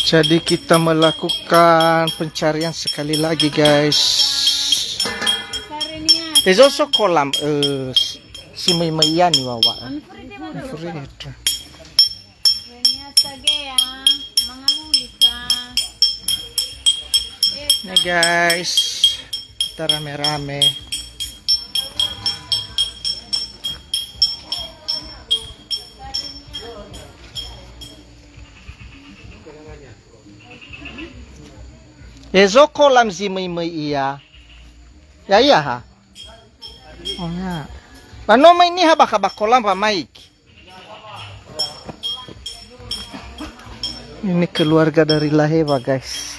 Jadi kita melakukan pencarian sekali lagi, guys. There's also kolam si Maya ni wawa. Nih guys, kita rame-rame. Ezo kolam si Maya iya. Ya iya ha. Oh ya. Pano may ni haba kolam pa Mike. Ini keluarga dari Laheva, guys.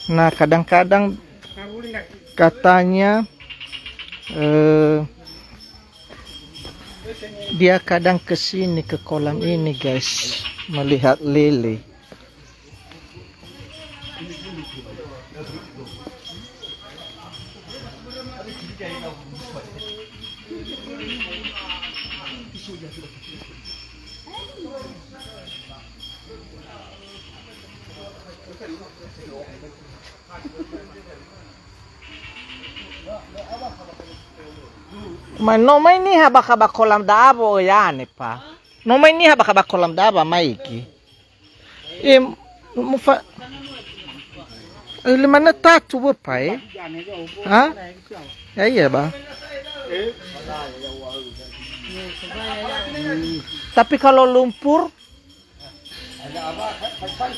Nah, kadang-kadang katanya dia kadang kesini ke kolam ini, guys, melihat lele. Mas não mais nem haba kolam d'água ya ne pa. Não mais nem haba kolam d'água Mike. E mo fa ele mana tatu ba pai? Ha? Ya iya ba. Tapi kalau lumpur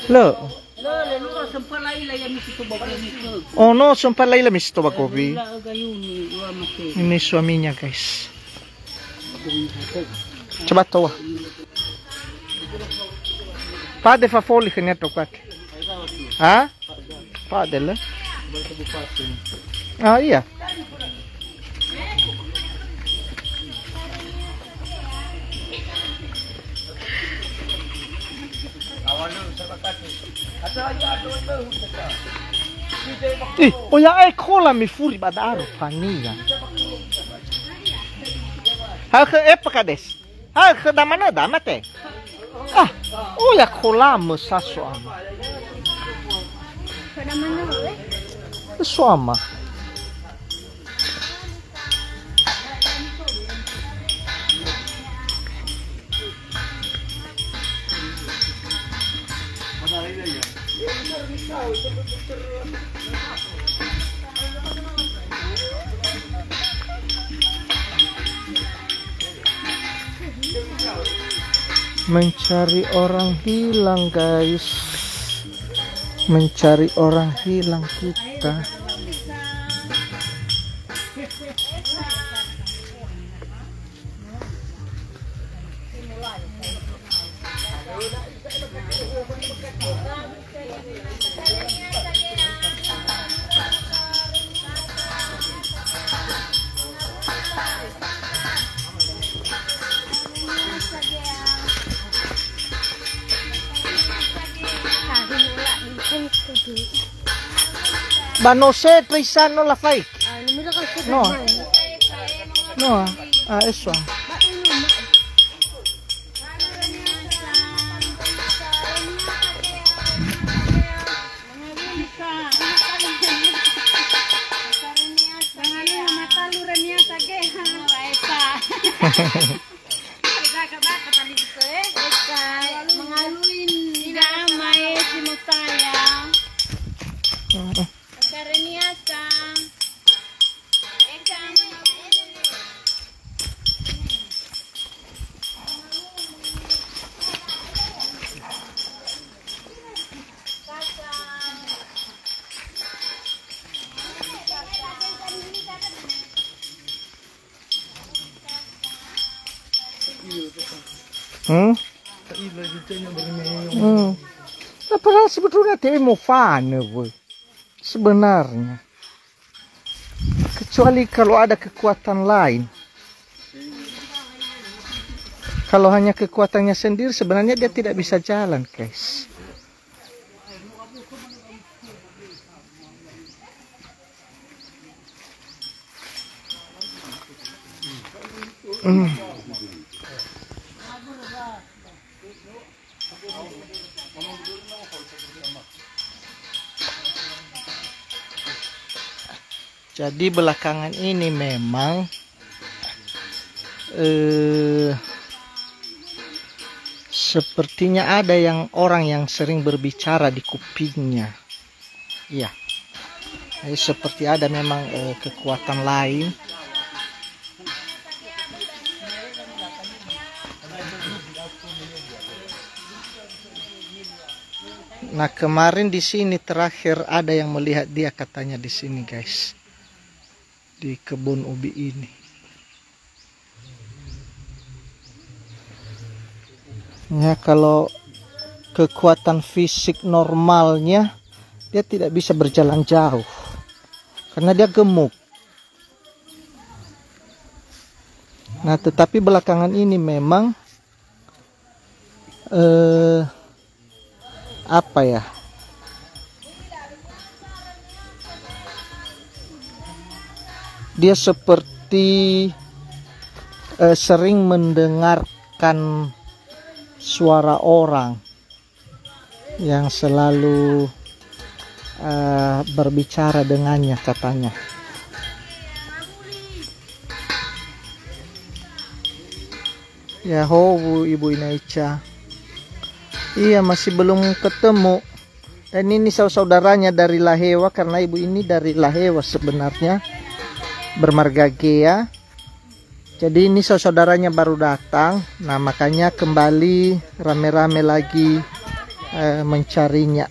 lo. Oh no, sempat Laila misto ba kopi? Ini suaminya, guys. Coba tahu. Pade fa foli che ne toccate. Ah? Padel? Ah, iya. Oh ya kolam mi furi badaro paniga. Hak época desse. Hak da mana da mate. Ah, oh ya kolam saswama. Da mana? Swama. Mencari orang hilang, guys. Mencari orang hilang kita. Ma non sei Trisano la fai? No. No. Ah, eso. Padahal sebetulnya dia mau fana, sebenarnya. Kecuali kalau ada kekuatan lain. Kalau hanya kekuatannya sendiri, sebenarnya dia tidak bisa jalan, guys. Jadi belakangan ini memang sepertinya ada orang yang sering berbicara di kupingnya. Iya. Seperti ada memang kekuatan lain. Nah, kemarin di sini terakhir ada yang melihat dia katanya di sini, guys. Di kebun ubi ini. Ya, kalau kekuatan fisik normalnya dia tidak bisa berjalan jauh karena dia gemuk. Nah, tetapi belakangan ini memang apa ya? Dia seperti sering mendengarkan suara orang yang selalu berbicara dengannya katanya. Ya, Ibu Inaicha. Iya, masih belum ketemu. Dan ini saudaranya dari Lahewa, karena ibu ini dari Lahewa sebenarnya, bermarga Gea. Jadi ini saudaranya baru datang. Nah, makanya kembali rame-rame lagi mencarinya.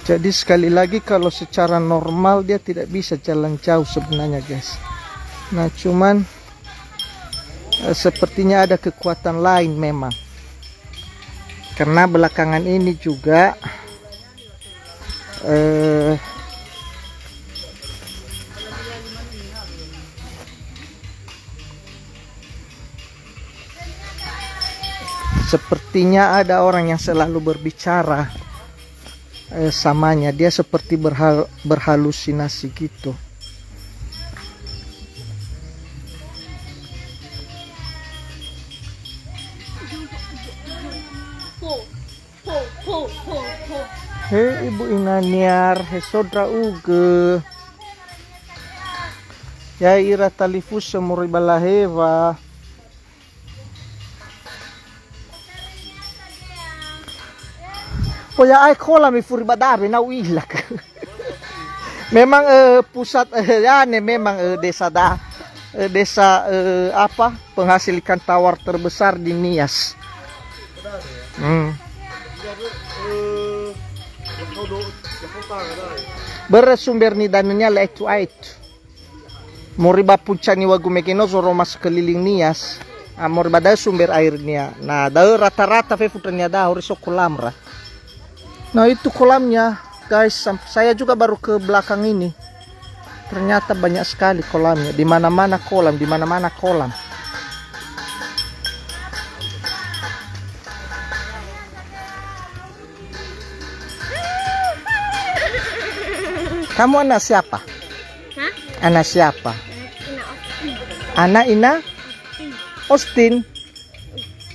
Jadi sekali lagi, kalau secara normal dia tidak bisa jalan jauh sebenarnya, guys. Nah, cuman sepertinya ada kekuatan lain memang. Karena belakangan ini juga sepertinya ada orang yang selalu berbicara samanya. Dia seperti berhalusinasi gitu. Hei Ibu Inaniar, he sodra uge. Ya ira talifus semuri balaheva. Poya ai kola mi furi badabe na uilak. Memang pusat memang desa apa penghasil ikan tawar terbesar di Nias. Bersumber ni dananya lek to ait. Moriba puncani wagu mekeno zoro mas keliling Nias. Moriba da sumber airnya. Nah, da rata-rata fe putranya da horiso kolamra. Nah, itu kolamnya, guys. Saya juga baru ke belakang ini. Ternyata banyak sekali kolamnya. Di mana-mana kolam, di mana-mana kolam. Kamu anak siapa? Hah? Anak siapa? Anak Ina? Austin.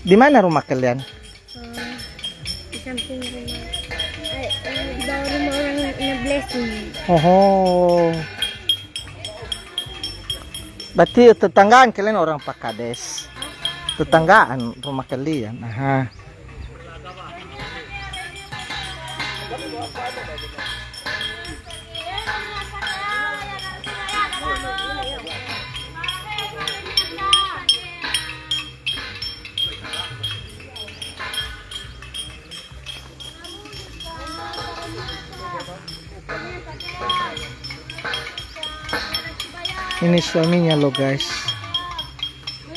Di mana rumah kalian? Di samping rumah. Di bawah rumah orang Blessing. Oh. Berarti tetanggaan kalian orang Pakades. Tetanggaan rumah kalian. Aha. Ini suaminya loh, guys.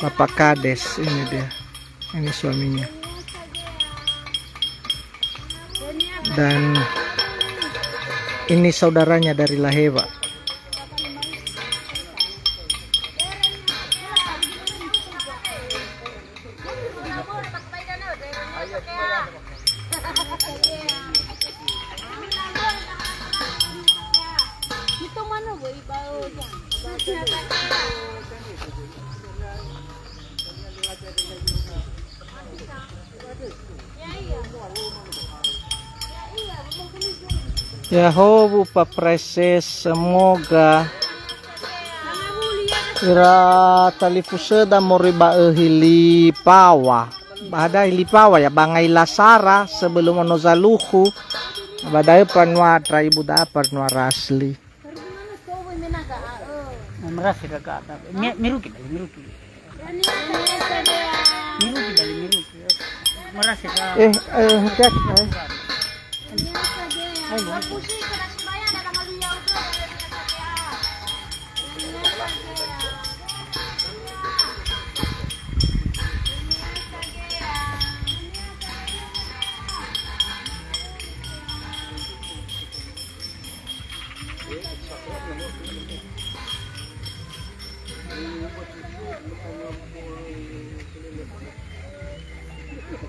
Bapak Kades, ini dia. Ini suaminya. Dan ini saudaranya dari Lahewa. Itu mana boy bau Yahobu pa preses semoga ira talifuseda moriba hili pawa. Bada hili pawa ya bangai lasara sebelum ono zaluhu. Badai panwatra ibu da panwara asli. Merasa kakak miruki bali. Merasa hati-hati.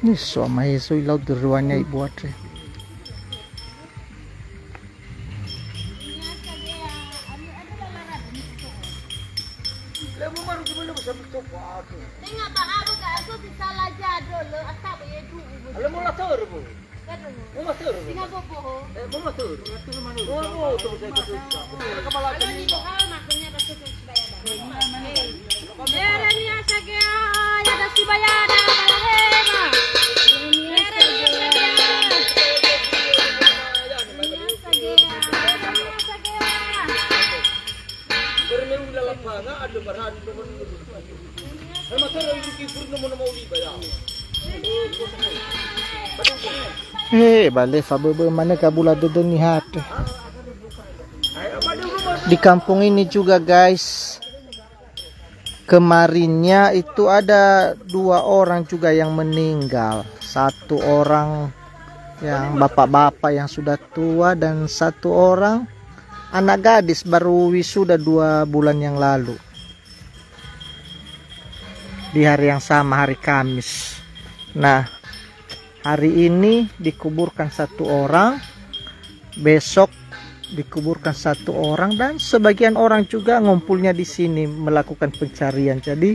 Ini suama Yesus ilau deruannya ibu atre. Bale fabebe mana kabula dedeni hati. Di kampung ini juga guys, kemarinnya itu ada 2 orang juga yang meninggal. 1 orang yang bapak-bapak yang sudah tua dan 1 orang anak gadis baru wisuda 2 bulan yang lalu. Di hari yang sama, hari Kamis. Nah, hari ini dikuburkan 1 orang, besok dikuburkan 1 orang, dan sebagian orang juga ngumpulnya di sini melakukan pencarian. Jadi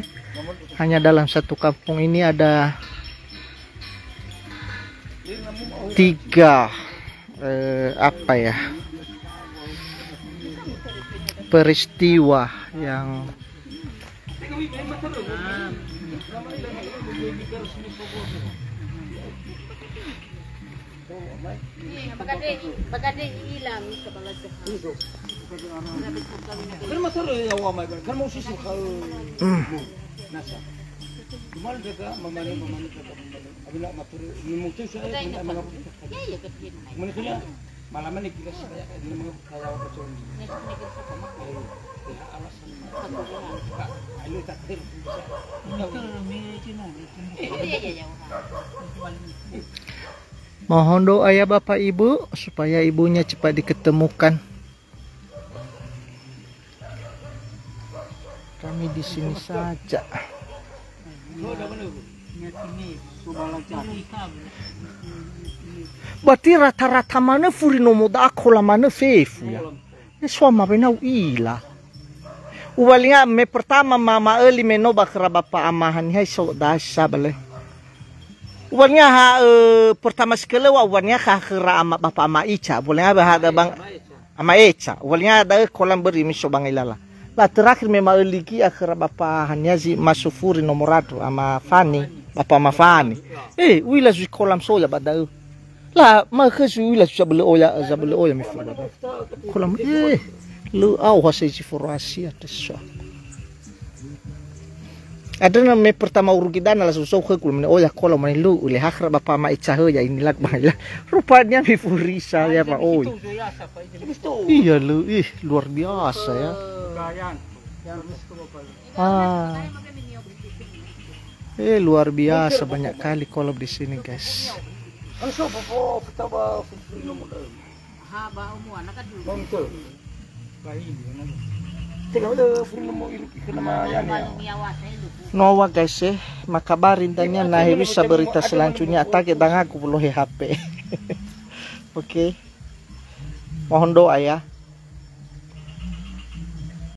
hanya dalam 1 kampung ini ada 3 peristiwa yang mohon doa ya Bapak Ibu supaya ibunya cepat diketemukan. Kami di sini saja. Berarti rata-rata mana furino moda akola mana fefu ya. Suama benau ila. Uwalinga me pertama mama eli menoba kera Bapak amahan hai so dasa bale. Uwarnya pertama sekali uwarnya kera ama Bapak ama Ica, bolehnya ada bang ama Eca. Uwarnya ada kolam beri miso bang ilala. Lah terakhir memang lagi akhir Bapak Hanyazi masufuri nomoratu ama Fani, Bapak ama Fani. Wila zu kolam soya badau. Lah makasih wila zabel oya mifu badau. Kolam lu au haseji forasi atas. Ada nama pertama urugidana la susau kekul mene oya kolam mene lu ule akhir Bapak ama Ica ya inilah bang. Rupanya mifurisa ya Pak oy. Iya lu luar biasa ya. Luar biasa banyak kali kolam di sini guys. Nowa guys makabarin tanya nah bisa berita selanjutnya tak kita ngaku belum HP. Oke. Mohon doa ya.